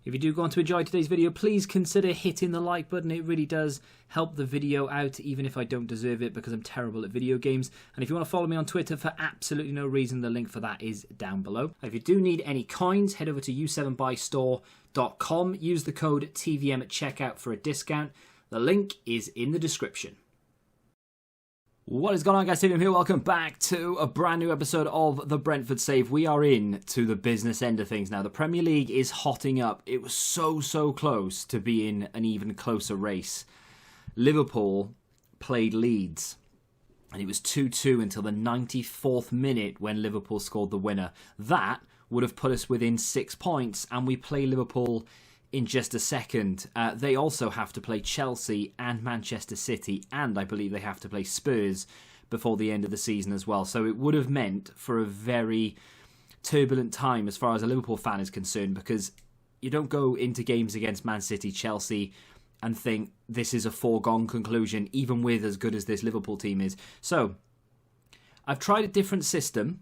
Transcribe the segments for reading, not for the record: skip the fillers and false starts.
If you do go on to enjoy today's video, please consider hitting the like button. It really does help the video out, even if I don't deserve it because I'm terrible at video games. And if you want to follow me on Twitter for absolutely no reason, the link for that is down below. If you do need any coins, head over to u7buystore.com. Use the code TVM at checkout for a discount. The link is in the description. What is going on, guys? TVM here. Welcome back to a brand new episode of the Brentford Save. We are in to the business end of things now. The Premier League is hotting up. It was so close to being an even closer race. Liverpool played Leeds, and it was 2-2 until the 94th minute when Liverpool scored the winner. That would have put us within 6 points, and we play Liverpool in just a second. They also have to play Chelsea and Manchester City, and I believe they have to play Spurs before the end of the season as well. So it would have meant for a very turbulent time as far as a Liverpool fan is concerned, because you don't go into games against Man City, Chelsea, and think this is a foregone conclusion, even with as good as this Liverpool team is. So I've tried a different system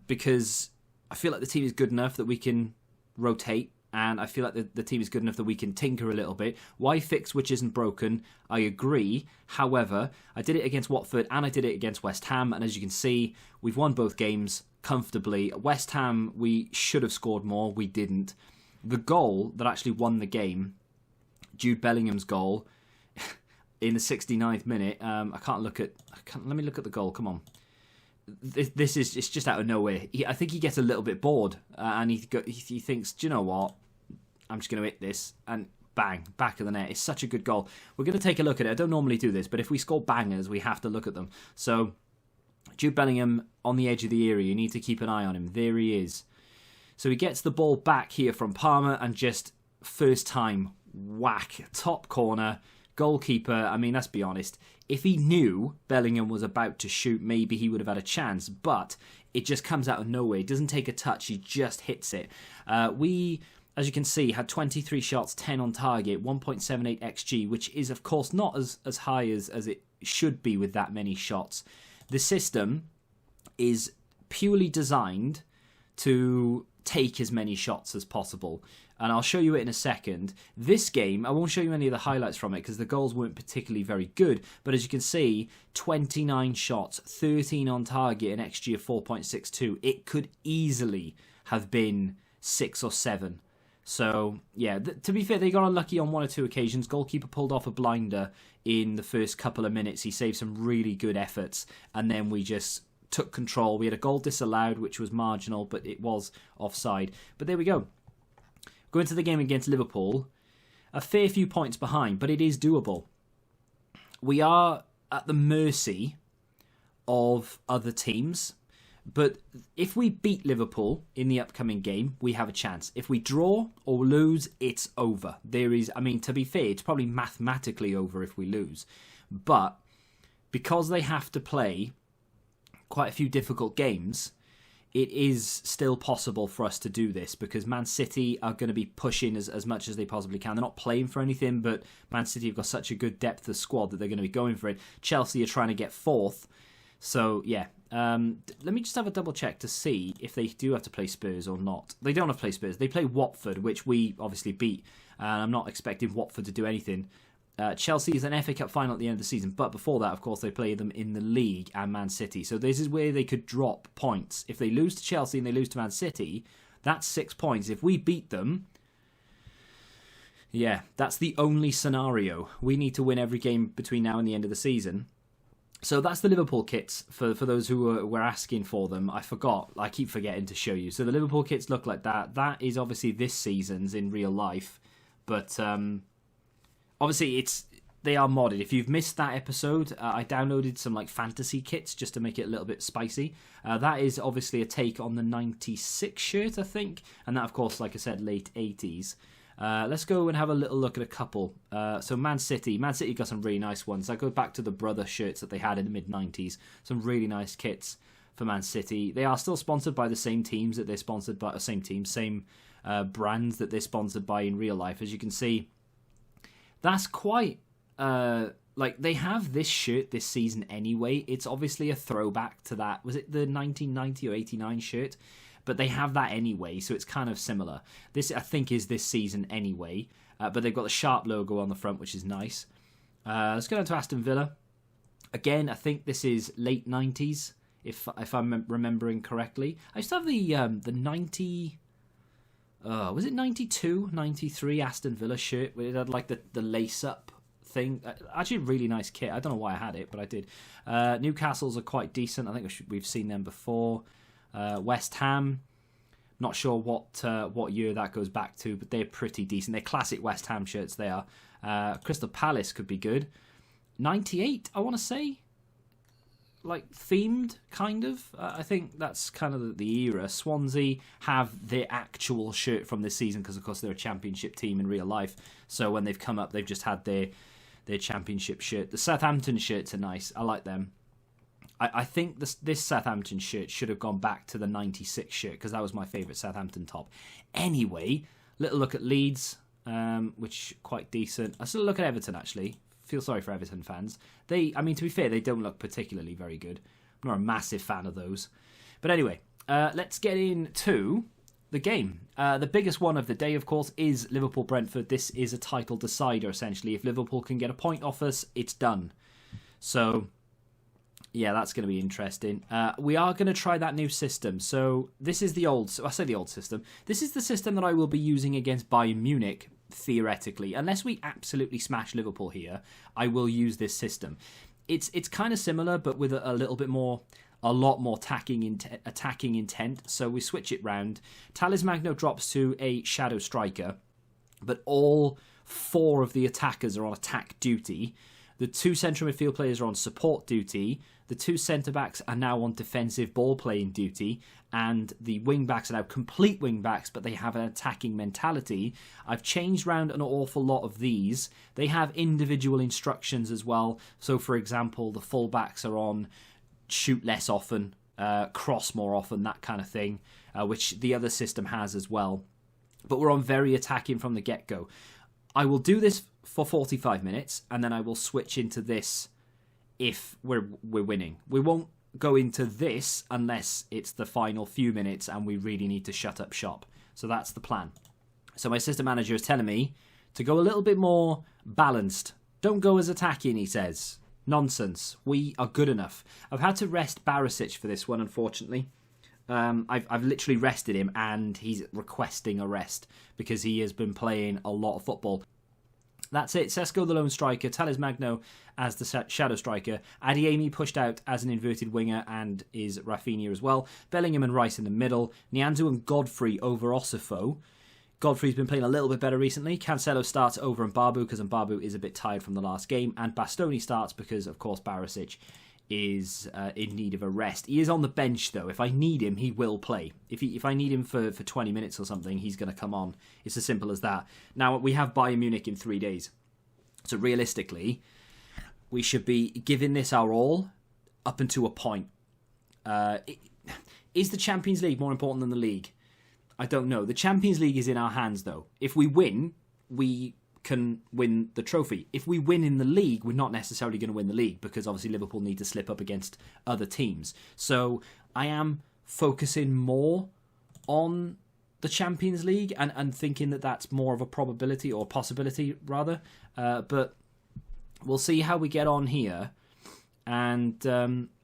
because I feel like the team is good enough that we can rotate. And I feel like the team is good enough that we can tinker a little bit. Why fix which isn't broken? I agree. However, I did it against Watford and I did it against West Ham. And as you can see, we've won both games comfortably. West Ham, we should have scored more. We didn't. The goal that actually won the game, Jude Bellingham's goal, in the 69th minute. Let me look at the goal. Come on. This is, it's just out of nowhere. I think he gets a little bit bored and he thinks, do you know what? I'm just going to hit this, and bang, back of the net. It's such a good goal. We're going to take a look at it. I don't normally do this, but if we score bangers, we have to look at them. So Jude Bellingham on the edge of the area. You need to keep an eye on him. There he is. So he gets the ball back here from Palmer and just first time whack, top corner. Goalkeeper, I mean, let's be honest. If he knew Bellingham was about to shoot, maybe he would have had a chance. But it just comes out of nowhere. It doesn't take a touch. He just hits it. We, as you can see, had 23 shots, 10 on target, 1.78 XG, which is, of course, not as high as it should be with that many shots. The system is purely designed to take as many shots as possible. And I'll show you it in a second. This game, I won't show you any of the highlights from it because the goals weren't particularly very good. But as you can see, 29 shots, 13 on target, an XG of 4.62. It could easily have been 6 or 7. So, yeah, to be fair, they got unlucky on one or two occasions. Goalkeeper pulled off a blinder in the first couple of minutes. He saved some really good efforts. And then we just took control. We had a goal disallowed, which was marginal, but it was offside. But there we go. Going to the game against Liverpool, a fair few points behind, but it is doable. We are at the mercy of other teams, but if we beat Liverpool in the upcoming game, we have a chance. If we draw or lose, it's over. To be fair, it's probably mathematically over if we lose. But because they have to play quite a few difficult games, it is still possible for us to do this because Man City are going to be pushing as much as they possibly can. They're not playing for anything, but Man City have got such a good depth of squad that they're going to be going for it. Chelsea are trying to get fourth. So, yeah. Let me just have a double check to see if they do have to play Spurs or not. They don't have to play Spurs. They play Watford, which we obviously beat. I'm not expecting Watford to do anything. Chelsea is an FA Cup final at the end of the season, but before that, of course, they play them in the league and Man City. So this is where they could drop points. If they lose to Chelsea and they lose to Man City, that's 6 points. If we beat them, yeah, that's the only scenario. We need to win every game between now and the end of the season. So that's the Liverpool kits for those who were asking for them. I keep forgetting to show you. So the Liverpool kits look like that. That is obviously this season's in real life, but obviously, they are modded. If you've missed that episode, I downloaded some fantasy kits just to make it a little bit spicy. That is obviously a take on the 96 shirt, I think. And that, of course, like I said, late 80s. Let's go and have a little look at a couple. So Man City got some really nice ones. I go back to the brother shirts that they had in the mid-90s. Some really nice kits for Man City. They are still sponsored by the same teams that they're sponsored by, same brands that they're sponsored by in real life. As you can see, that's quite, they have this shirt this season anyway. It's obviously a throwback to that. Was it the 1990 or 89 shirt? but they have that anyway, so it's kind of similar. This, I think, is this season anyway, but they've got the sharp logo on the front, which is nice. Let's go down to Aston Villa. Again, I think this is late 90s, if I'm remembering correctly. I used to have the 90... was it 92, 93 Aston Villa shirt where it had like the lace-up thing? Actually, a really nice kit. I don't know why I had it, but I did. Newcastle's are quite decent. I think we've seen them before. West Ham, not sure what year that goes back to, but they're pretty decent. They're classic West Ham shirts, they are. Crystal Palace could be good. 98, I want to say. Like themed, kind of. I think that's kind of the era. Swansea have their actual shirt from this season because, of course, they're a championship team in real life. So when they've come up, they've just had their championship shirt. The Southampton shirts are nice. I like them. I think this Southampton shirt should have gone back to the 96 shirt because that was my favourite Southampton top. Anyway, little look at Leeds, which quite decent. I still look at Everton, actually. Feel sorry for Everton fans. To be fair, they don't look particularly very good. I'm not a massive fan of those. But anyway, let's get into the game. The biggest one of the day, of course, is Liverpool Brentford. This is a title decider, essentially. If Liverpool can get a point off us, it's done. So, yeah, that's going to be interesting. We are going to try that new system. So, this is the old... I say the old system. This is the system that I will be using against Bayern Munich, theoretically. Unless we absolutely smash Liverpool here, I will use this system. It's kind of similar, but with a lot more attacking intent. So we switch it round. Talismagno drops to a shadow striker, but all 4 of the attackers are on attack duty. The 2 central midfield players are on support duty. The 2 centre-backs are now on defensive ball-playing duty. And the wing-backs are now complete wing-backs, but they have an attacking mentality. I've changed around an awful lot of these. They have individual instructions as well. So, for example, the full-backs are on shoot less often, cross more often, that kind of thing, which the other system has as well. But we're on very attacking from the get-go. I will do this for 45 minutes, and then I will switch into this if we're winning. We won't go into this unless it's the final few minutes and we really need to shut up shop. So that's the plan. So my assistant manager is telling me to go a little bit more balanced. Don't go as attacking, he says. Nonsense. We are good enough. I've had to rest Barisic for this one, unfortunately. I've literally rested him and he's requesting a rest because he has been playing a lot of football. That's it. Sesko, the lone striker. Talismagno as the shadow striker. Adeyemi pushed out as an inverted winger and is Rafinha as well. Bellingham and Rice in the middle. Nianzou and Godfrey over Osifo. Godfrey's been playing a little bit better recently. Cancelo starts over Mbabu because Mbabu is a bit tired from the last game. And Bastoni starts because, of course, Barisic is in need of a rest. He is on the bench, though. If I need him, he will play. If I need him for 20 minutes or something, he's going to come on. It's as simple as that. Now, we have Bayern Munich in 3 days. So realistically, we should be giving this our all up until a point. Is the Champions League more important than the league? I don't know. The Champions League is in our hands, though. If we win, we can win the trophy. If we win in the league, we're not necessarily going to win the league because obviously Liverpool need to slip up against other teams. So I am focusing more on the Champions League and thinking that that's more of a probability or possibility rather. But we'll see how we get on here, and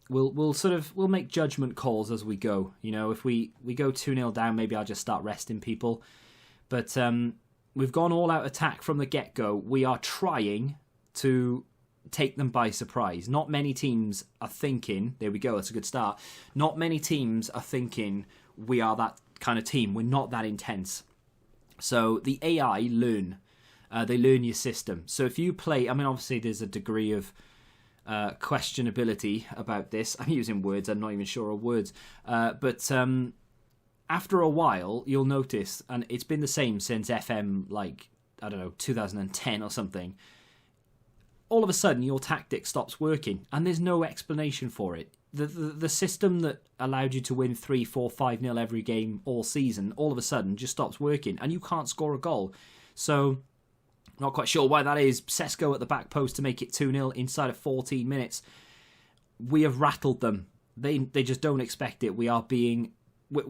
we'll make judgment calls as we go. You know, if we go 2-0 down, maybe I'll just start resting people. But we've gone all out attack from the get-go. We are trying to take them by surprise. Not many teams are thinking, there we go, that's a good start. Not many teams are thinking we are that kind of team. We're not that intense. So the AI learn. They learn your system. So if you play, I mean, obviously there's a degree of questionability about this. I'm using words, I'm not even sure of words. But after a while, you'll notice, and it's been the same since FM, 2010 or something, all of a sudden your tactic stops working, and there's no explanation for it. The system that allowed you to win 3, 4, 5-0 every game all season, all of a sudden just stops working, and you can't score a goal. So, not quite sure why that is. Sesko at the back post to make it 2-0 inside of 14 minutes. We have rattled them. They just don't expect it. We are being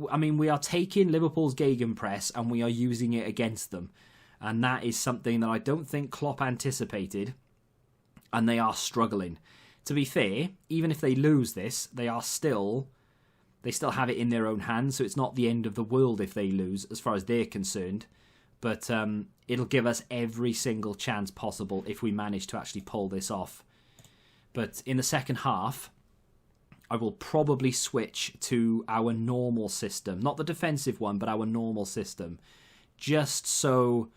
I mean, we are taking Liverpool's gegenpress and we are using it against them. And that is something that I don't think Klopp anticipated. And they are struggling. To be fair, even if they lose this, they still have it in their own hands. So it's not the end of the world if they lose, as far as they're concerned. But it'll give us every single chance possible if we manage to actually pull this off. But in the second half, I will probably switch to our normal system. Not the defensive one, but our normal system. Just so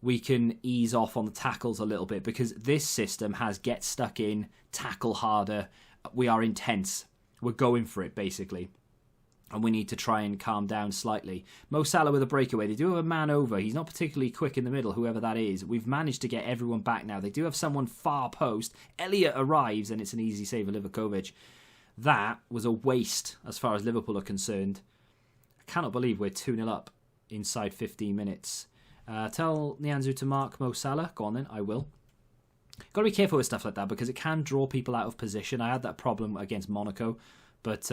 we can ease off on the tackles a little bit. Because this system has get stuck in, tackle harder. We are intense. We're going for it, basically. And we need to try and calm down slightly. Mo Salah with a breakaway. They do have a man over. He's not particularly quick in the middle, whoever that is. We've managed to get everyone back now. They do have someone far post. Elliott arrives, and it's an easy save of Livakovic. That was a waste as far as Liverpool are concerned. I cannot believe we're 2-0 up inside 15 minutes. Tell Nianzou to mark Mo Salah. Go on then, I will. Got to be careful with stuff like that because it can draw people out of position. I had that problem against Monaco, but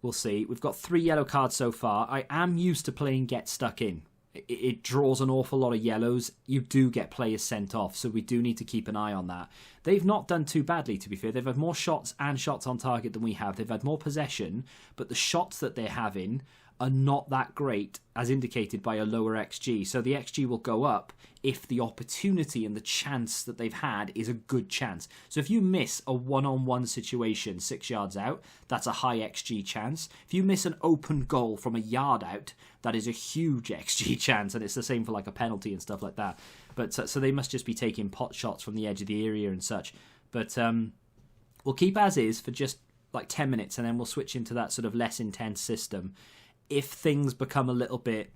we'll see. We've got 3 yellow cards so far. I am used to playing get stuck in. It draws an awful lot of yellows. You do get players sent off, so we do need to keep an eye on that. They've not done too badly, to be fair. They've had more shots and shots on target than we have. They've had more possession, but the shots that they're having are not that great, as indicated by a lower XG. So the XG will go up if the opportunity and the chance that they've had is a good chance. So if you miss a one-on-one situation 6 yards out, that's a high XG chance. If you miss an open goal from a yard out, that is a huge XG chance, and it's the same for like a penalty and stuff like that. But so they must just be taking pot shots from the edge of the area and such. But we'll keep as is for just like 10 minutes, and then we'll switch into that sort of less intense system. If things become a little bit,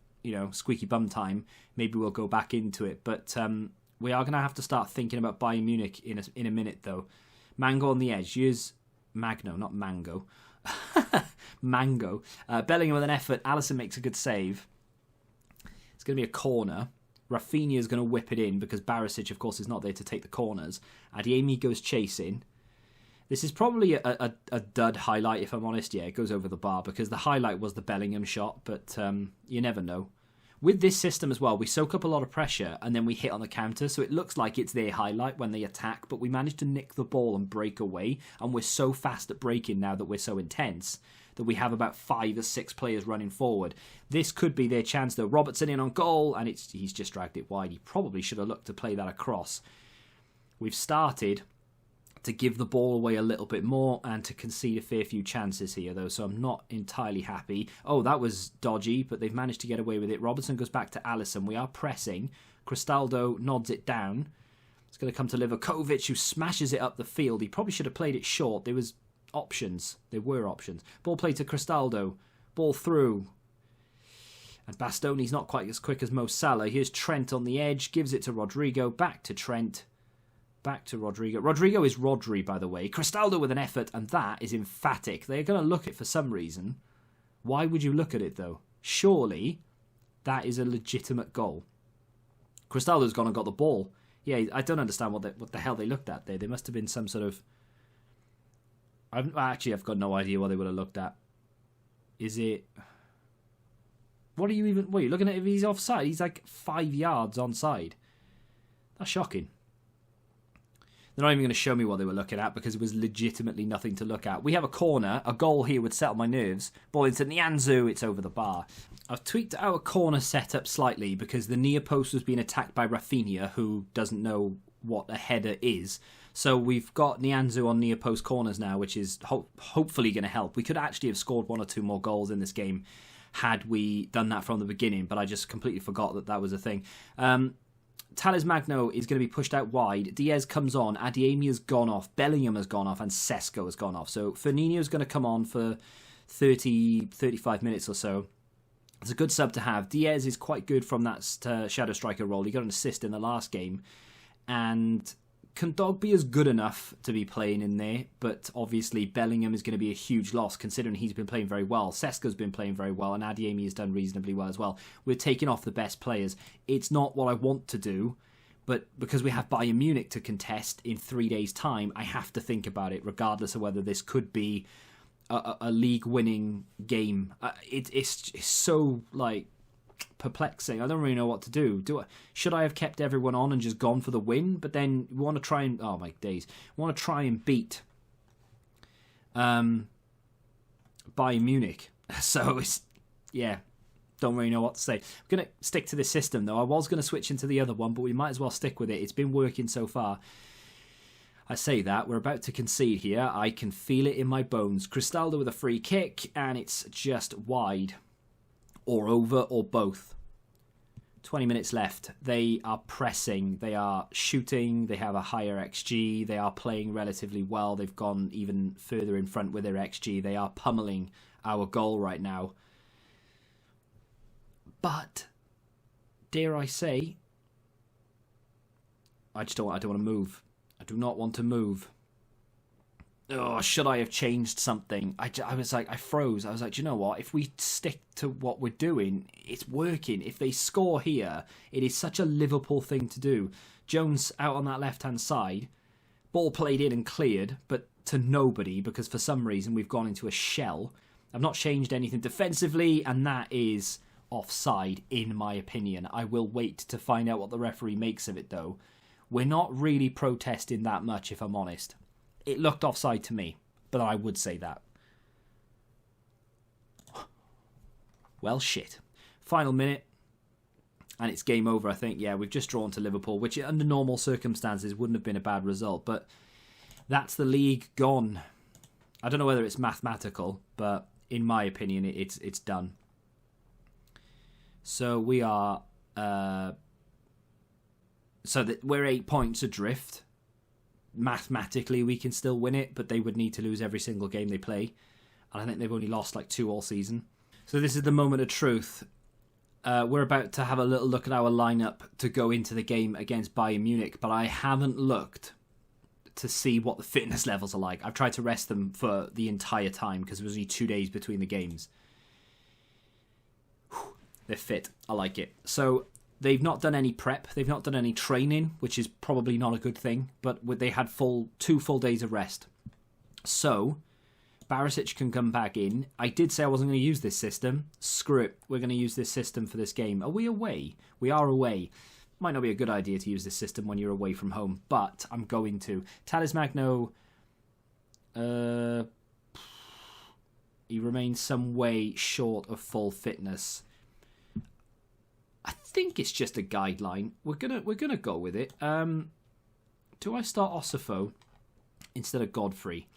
squeaky bum time, maybe we'll go back into it. But we are going to have to start thinking about Bayern Munich in a minute, though. Mango on the edge. Use Magno, not Mango. Mango. Bellingham with an effort. Alisson makes a good save. It's going to be a corner. Rafinha is going to whip it in because Barisic, of course, is not there to take the corners. Adeyemi goes chasing. This is probably a dud highlight, if I'm honest. Yeah, it goes over the bar because the highlight was the Bellingham shot, but you never know. With this system as well, we soak up a lot of pressure and then we hit on the counter, so it looks like it's their highlight when they attack, but we manage to nick the ball and break away, and we're so fast at breaking now that we're so intense that we have about 5 or 6 players running forward. This could be their chance, though. Robertson in on goal, and he's just dragged it wide. He probably should have looked to play that across. We've started to give the ball away a little bit more and to concede a fair few chances here, though, so I'm not entirely happy. Oh, that was dodgy, but they've managed to get away with it. Robertson goes back to Alisson. We are pressing. Cristaldo nods it down. It's going to come to Livakovic, who smashes it up the field. He probably should have played it short. There was options. There were options. Ball play to Cristaldo. Ball through. And Bastoni's not quite as quick as Mo Salah. Here's Trent on the edge. Gives it to Rodrigo. Back to Trent. Back to Rodrigo. Rodrigo is Rodri, by the way. Cristaldo with an effort, and that is emphatic. They're going to look at it for some reason. Why would you look at it, though? Surely that is a legitimate goal. Cristaldo's gone and got the ball. Yeah, I don't understand what the hell they looked at there. There must have been some sort of... I've got no idea what they would have looked at. Is it... What are you looking at if he's offside? He's like 5 yards onside. That's shocking. They're not even going to show me what they were looking at because it was legitimately nothing to look at. We have a corner. A goal here would settle my nerves. Ball into Nianzou. It's over the bar. I've tweaked our corner setup slightly because the near post was being attacked by Rafinha, who doesn't know what a header is. So we've got Nianzou on near post corners now, which is hopefully going to help. We could actually have scored 1 or 2 more goals in this game had we done that from the beginning, but I just completely forgot that was a thing. Thales Magno is going to be pushed out wide. Diaz comes on. Adeyemi has gone off. Bellingham has gone off. And Sesko has gone off. So Firmino is going to come on for 35 minutes or so. It's a good sub to have. Diaz is quite good from that shadow striker role. He got an assist in the last game. And Kondogbia is good enough to be playing in there, but obviously Bellingham is going to be a huge loss considering he's been playing very well. Sesko's been playing very well, and Adeyemi has done reasonably well as well. We're taking off the best players. It's not what I want to do, but because we have Bayern Munich to contest in 3 days' time, I have to think about it, regardless of whether this could be a league-winning game. It's so, like, perplexing. I don't really know what to do. Should I have kept everyone on and just gone for the win? But then we want to try and... Oh, my days. We want to try and beat Bayern Munich. So, it's... Yeah, don't really know what to say. I'm going to stick to this system, though. I was going to switch into the other one, but we might as well stick with it. It's been working so far. I say that, we're about to concede here. I can feel it in my bones. Cristaldo with a free kick, and it's just wide. Or over, or both. 20 minutes left. They are pressing. They are shooting. They have a higher XG. They are playing relatively well. They've gone even further in front with their XG. They are pummeling our goal right now. But, dare I say, I don't want to move. I do not want to move. Oh, should I have changed something? I was like, I froze. I was like, do you know what? If we stick to what we're doing, it's working. If they score here, it is such a Liverpool thing to do. Jones out on that left-hand side. Ball played in and cleared, but to nobody, because for some reason we've gone into a shell. I've not changed anything defensively, and that is offside, in my opinion. I will wait to find out what the referee makes of it, though. We're not really protesting that much, if I'm honest. It looked offside to me, but I would say that. Well, shit. Final minute, and it's game over, I think. Yeah, we've just drawn to Liverpool, which under normal circumstances wouldn't have been a bad result, but that's the league gone. I don't know whether it's mathematical, but in my opinion, it's done. So we are... So that we're 8 points adrift. Mathematically, we can still win it, but they would need to lose every single game they play. And I think they've only lost like 2 all season. So this is the moment of truth. We're about to have a little look at our lineup to go into the game against Bayern Munich, but I haven't looked to see what the fitness levels are like. I've tried to rest them for the entire time because there was only 2 days between the games. Whew, they're fit. I like it. So... They've not done any prep. They've not done any training, which is probably not a good thing. But they had 2 full days of rest. So, Barisic can come back in. I did say I wasn't going to use this system. Screw it. We're going to use this system for this game. Are we away? We are away. Might not be a good idea to use this system when you're away from home, but I'm going to. Thales Magno, he remains some way short of full fitness. I think it's just a guideline. We're gonna go with it. Do I start Osifo instead of Godfrey?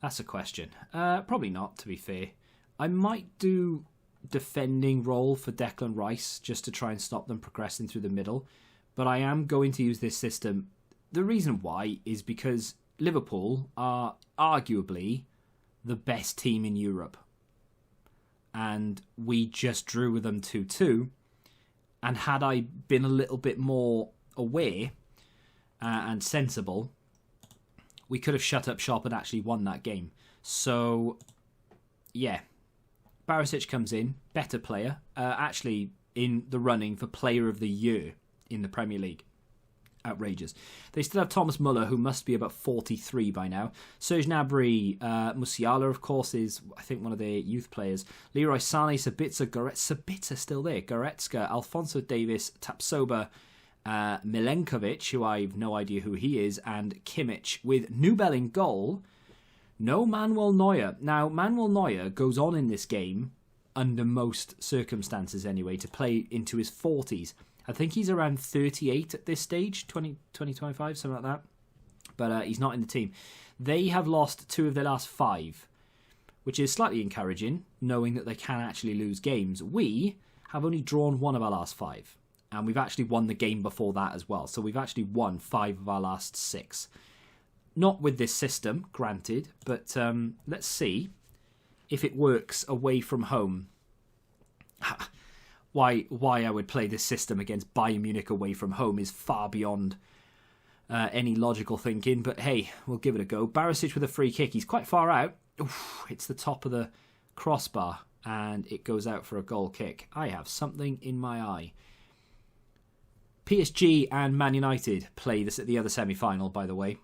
That's a question. Probably not, to be fair. I might do defending role for Declan Rice just to try and stop them progressing through the middle. But I am going to use this system. The reason why is because Liverpool are arguably the best team in Europe. And we just drew with them 2-2. And had I been a little bit more aware and sensible, we could have shut up shop and actually won that game. So, yeah. Barisic comes in, better player. Actually, in the running for Player of the Year in the Premier League. Outrageous. They still have Thomas Muller, who must be about 43 by now. Serge Gnabry, Musiala, of course, is, I think, one of their youth players. Leroy Sané, Sabitzer still there. Goretzka, Alphonso Davies, Tapsoba, Milenkovic, who I've no idea who he is, and Kimmich, with Nubel in goal. No Manuel Neuer. Now, Manuel Neuer goes on in this game, under most circumstances anyway, to play into his 40s. I think he's around 38 at this stage, 25, something like that. But he's not in the team. They have lost 2 of their last 5, which is slightly encouraging, knowing that they can actually lose games. We have only drawn 1 of our last 5, and we've actually won the game before that as well. So we've actually won 5 of our last 6. Not with this system, granted, but let's see if it works away from home. Why I would play this system against Bayern Munich away from home is far beyond any logical thinking. But hey, we'll give it a go. Barisic with a free kick. He's quite far out. Oof, it's the top of the crossbar and it goes out for a goal kick. I have something in my eye. PSG and Man United play this at the other semi-final, by the way.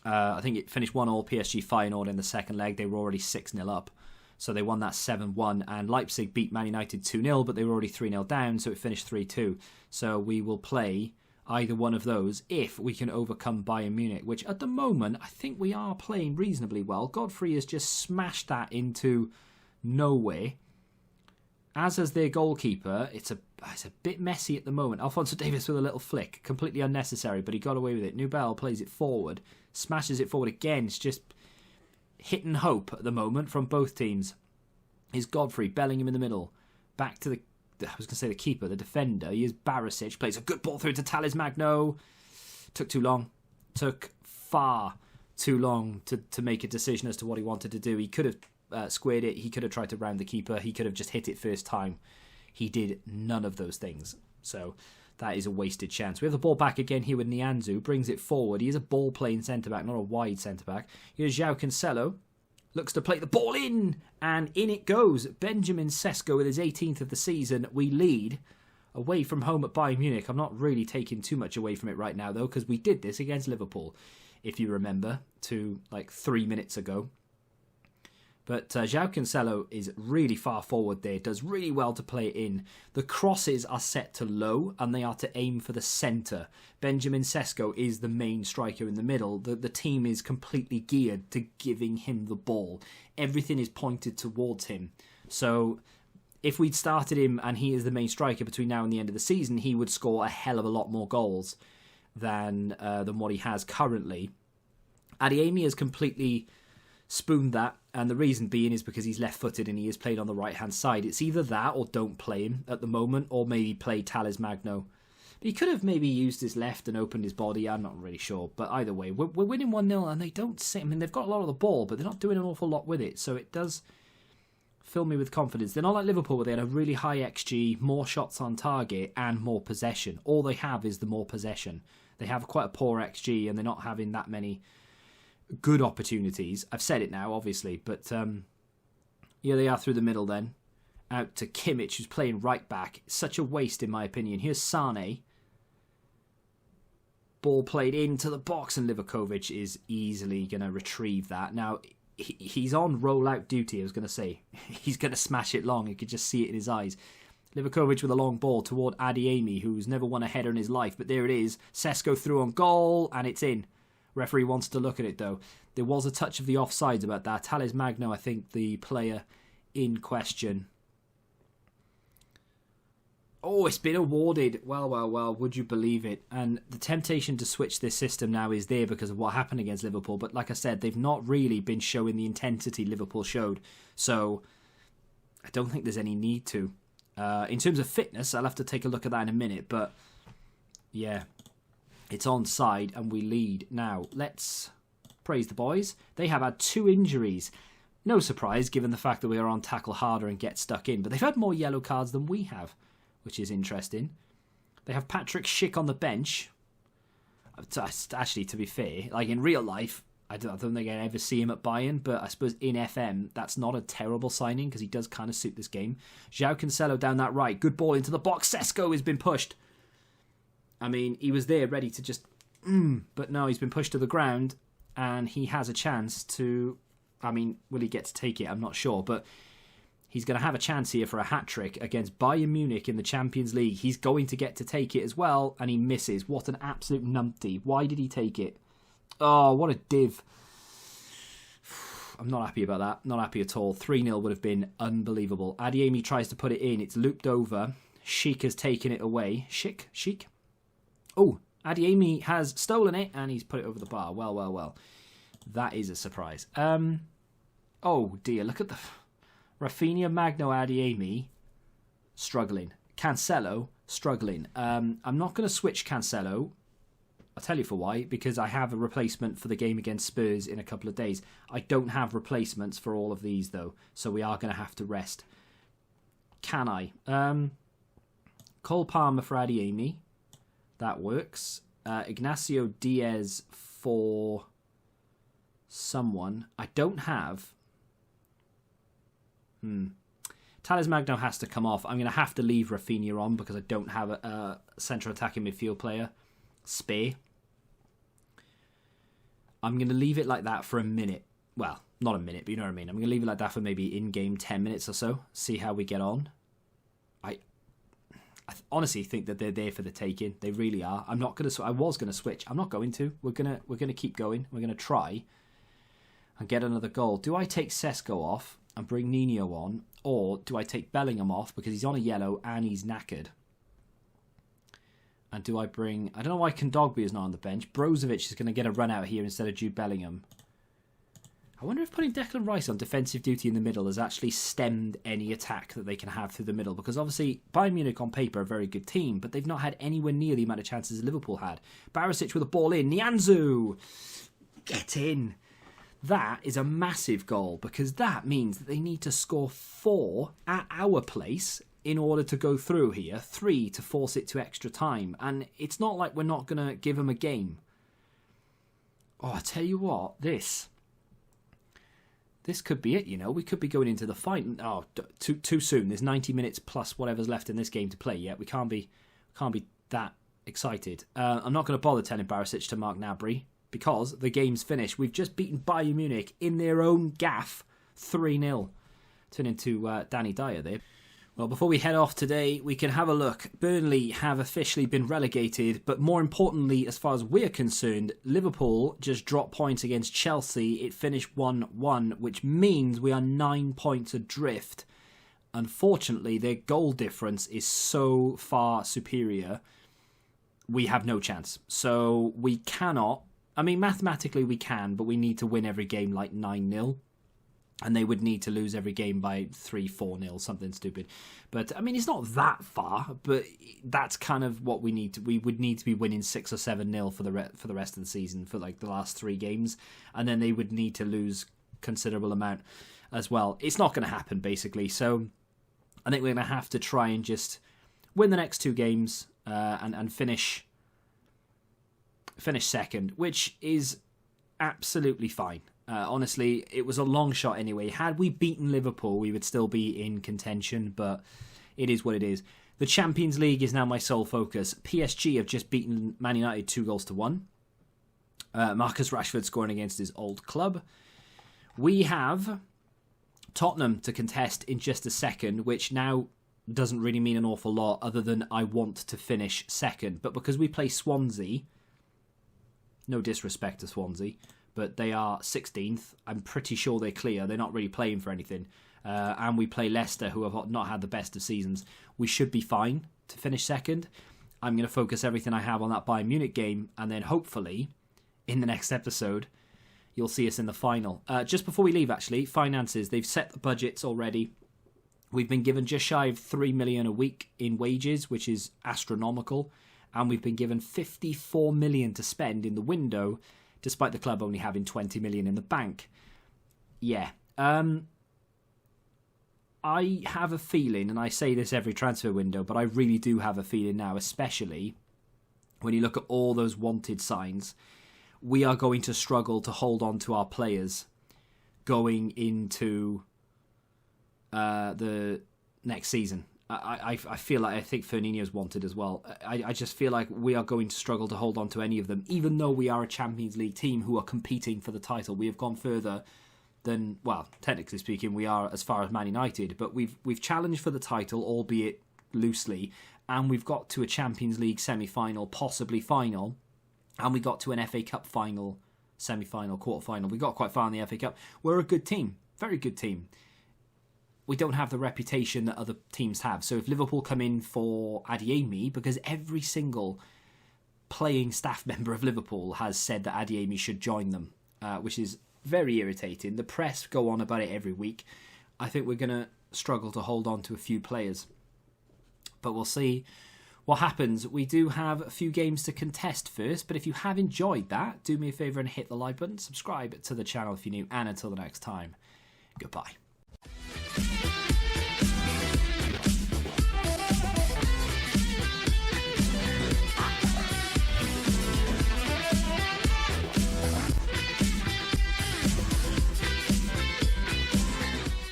I think it finished 1-1 PSG Feyenoord in the second leg. They were already 6-0 up. So they won that 7-1, and Leipzig beat Man United 2-0, but they were already 3-0 down, so it finished 3-2. So we will play either one of those if we can overcome Bayern Munich, which at the moment I think we are playing reasonably well. Godfrey has just smashed that into nowhere. As has their goalkeeper. It's a bit messy at the moment. Alphonso Davies with a little flick, completely unnecessary, but he got away with it. Nubel plays it forward, smashes it forward again. It's just hit and hope at the moment from both teams. Is Godfrey, Bellingham in the middle, back to the keeper, the defender. He is Barisic, plays a good ball through to Thales Magno. Took too long. Took far too long to make a decision as to what he wanted to do. He could have squared it. He could have tried to round the keeper. He could have just hit it first time. He did none of those things. So that is a wasted chance. We have the ball back again here with Nianzou. Brings it forward. He is a ball-playing centre-back, not a wide centre-back. Here's João Cancelo. Looks to play the ball in. And in it goes. Benjamin Sesko with his 18th of the season. We lead away from home at Bayern Munich. I'm not really taking too much away from it right now, though, because we did this against Liverpool, if you remember, 3 minutes ago. But João Cancelo is really far forward there. Does really well to play it in. The crosses are set to low and they are to aim for the centre. Benjamin Sesko is the main striker in the middle. The team is completely geared to giving him the ball. Everything is pointed towards him. So if we'd started him and he is the main striker between now and the end of the season, he would score a hell of a lot more goals than what he has currently. Adeyemi has completely spooned that, and the reason being is because he's left-footed and he is played on the right-hand side. It's either that or don't play him at the moment, or maybe play Thales Magno. But he could have maybe used his left and opened his body. I'm not really sure, but either way, we're winning 1-0, and they don't sit. I mean, they've got a lot of the ball, but they're not doing an awful lot with it, so it does fill me with confidence. They're not like Liverpool, where they had a really high XG, more shots on target, and more possession. All they have is the more possession. They have quite a poor XG, and they're not having that many good opportunities. I've said it now, obviously, but yeah, they are through the middle then. Out to Kimmich, who's playing right back. Such a waste, in my opinion. Here's Sane. Ball played into the box, and Livakovic is easily going to retrieve that. Now, he's on roll-out duty, I was going to say. He's going to smash it long. You could just see it in his eyes. Livakovic with a long ball toward Adeyemi, who's never won a header in his life, but there it is. Sesko through on goal, and it's in. Referee wants to look at it, though. There was a touch of the offsides about that. Thales Magno, I think, the player in question. Oh, it's been awarded. Well, would you believe it? And the temptation to switch this system now is there because of what happened against Liverpool. But like I said, they've not really been showing the intensity Liverpool showed. So I don't think there's any need to. In terms of fitness, I'll have to take a look at that in a minute. But yeah, it's onside and we lead. Now, let's praise the boys. They have had 2 injuries. No surprise, given the fact that we are on tackle harder and get stuck in. But they've had more yellow cards than we have, which is interesting. They have Patrick Schick on the bench. Actually, to be fair, like in real life, I don't think I ever see him at Bayern, but I suppose in FM, that's not a terrible signing because he does kind of suit this game. João Cancelo down that right. Good ball into the box. Sesko has been pushed. I mean, he was there ready to just... but no, he's been pushed to the ground and he has a chance to... I mean, will he get to take it? I'm not sure, but he's going to have a chance here for a hat-trick against Bayern Munich in the Champions League. He's going to get to take it as well, and he misses. What an absolute numpty. Why did he take it? Oh, what a div. I'm not happy about that. Not happy at all. 3-0 would have been unbelievable. Adeyemi tries to put it in. It's looped over. Schick has taken it away. Schick? Oh, Adeyemi has stolen it, and he's put it over the bar. Well. That is a surprise. Oh, dear. Look at the... Rafinha, Magno, Adeyemi, struggling. Cancelo, struggling. I'm not going to switch Cancelo. I'll tell you for why. Because I have a replacement for the game against Spurs in a couple of days. I don't have replacements for all of these, though. So we are going to have to rest. Can I? Cole Palmer for Adeyemi. That works. Ignacio Diaz for someone. I don't have... Thales Magno has to come off. I'm going to have to leave Rafinha on because I don't have a central attacking midfield player spare. I'm going to leave it like that for a minute. Well, not a minute, but you know what I mean. I'm going to leave it like that for maybe in-game 10 minutes or so. See how we get on. I honestly think that they're there for the taking. They really are. I'm not going to. I was going to switch. I'm not going to. We're gonna keep going. We're going to try and get another goal. Do I take Sesko off and bring Nino on, or do I take Bellingham off because he's on a yellow and he's knackered? And do I bring... I don't know why Kondogbia is not on the bench. Brozovic is going to get a run out here instead of Jude Bellingham. I wonder if putting Declan Rice on defensive duty in the middle has actually stemmed any attack that they can have through the middle. Because obviously, Bayern Munich on paper are a very good team, but they've not had anywhere near the amount of chances Liverpool had. Barisic with a ball in. Nianzou! Get in! That is a massive goal, because that means that they need to score 4 at our place in order to go through here, 3 to force it to extra time. And it's not like we're not going to give them a game. Oh, I tell you what, this could be it, you know. We could be going into the final. Oh, too soon. There's 90 minutes plus whatever's left in this game to play yet. We can't be that excited. I'm not going to bother telling Barisic to mark Gnabry because the game's finished. We've just beaten Bayern Munich in their own gaff 3-0. Turn into Danny Dyer there. Well, before we head off today, we can have a look. Burnley have officially been relegated, but more importantly, as far as we're concerned, Liverpool just dropped points against Chelsea. It finished 1-1, which means we are 9 points adrift. Unfortunately, their goal difference is so far superior, we have no chance. So we cannot... I mean, mathematically we can, but we need to win every game like 9-0. And they would need to lose every game by 3-4-0, something stupid. But, I mean, it's not that far, but that's kind of what we need to... We would need to be winning 6 or 7-0 for the rest of the season, for like the last 3 games. And then they would need to lose considerable amount as well. It's not going to happen, basically. So, I think we're going to have to try and just win the next 2 games and finish second, which is absolutely fine. Honestly, it was a long shot anyway. Had we beaten Liverpool, we would still be in contention, but it is what it is. The Champions League is now my sole focus. PSG have just beaten Man United 2-1. Marcus Rashford scoring against his old club. We have Tottenham to contest in just a second, which now doesn't really mean an awful lot other than I want to finish second. But because we play Swansea, no disrespect to Swansea, but they are 16th. I'm pretty sure they're clear. They're not really playing for anything. And we play Leicester, who have not had the best of seasons. We should be fine to finish second. I'm going to focus everything I have on that Bayern Munich game, and then hopefully, in the next episode, you'll see us in the final. Just before we leave, actually, finances. They've set the budgets already. We've been given just shy of $3 million a week in wages, which is astronomical. And we've been given $54 million to spend in the window, despite the club only having $20 million in the bank. Yeah. I have a feeling, and I say this every transfer window, but I really do have a feeling now, especially when you look at all those wanted signs, we are going to struggle to hold on to our players going into the next season. I feel like I think Firmino's wanted as well. I just feel like we are going to struggle to hold on to any of them, even though we are a Champions League team who are competing for the title. We have gone further than, well, technically speaking, we are as far as Man United, but we've challenged for the title, albeit loosely, and we've got to a Champions League semi-final, possibly final, and we got to an FA Cup final, semi-final, quarter-final. We got quite far in the FA Cup. We're a good team, very good team. We don't have the reputation that other teams have. So if Liverpool come in for Adeyemi, because every single playing staff member of Liverpool has said that Adeyemi should join them, which is very irritating. The press go on about it every week. I think we're going to struggle to hold on to a few players. But we'll see what happens. We do have a few games to contest first, but if you have enjoyed that, do me a favour and hit the like button, subscribe to the channel if you're new, and until the next time, goodbye.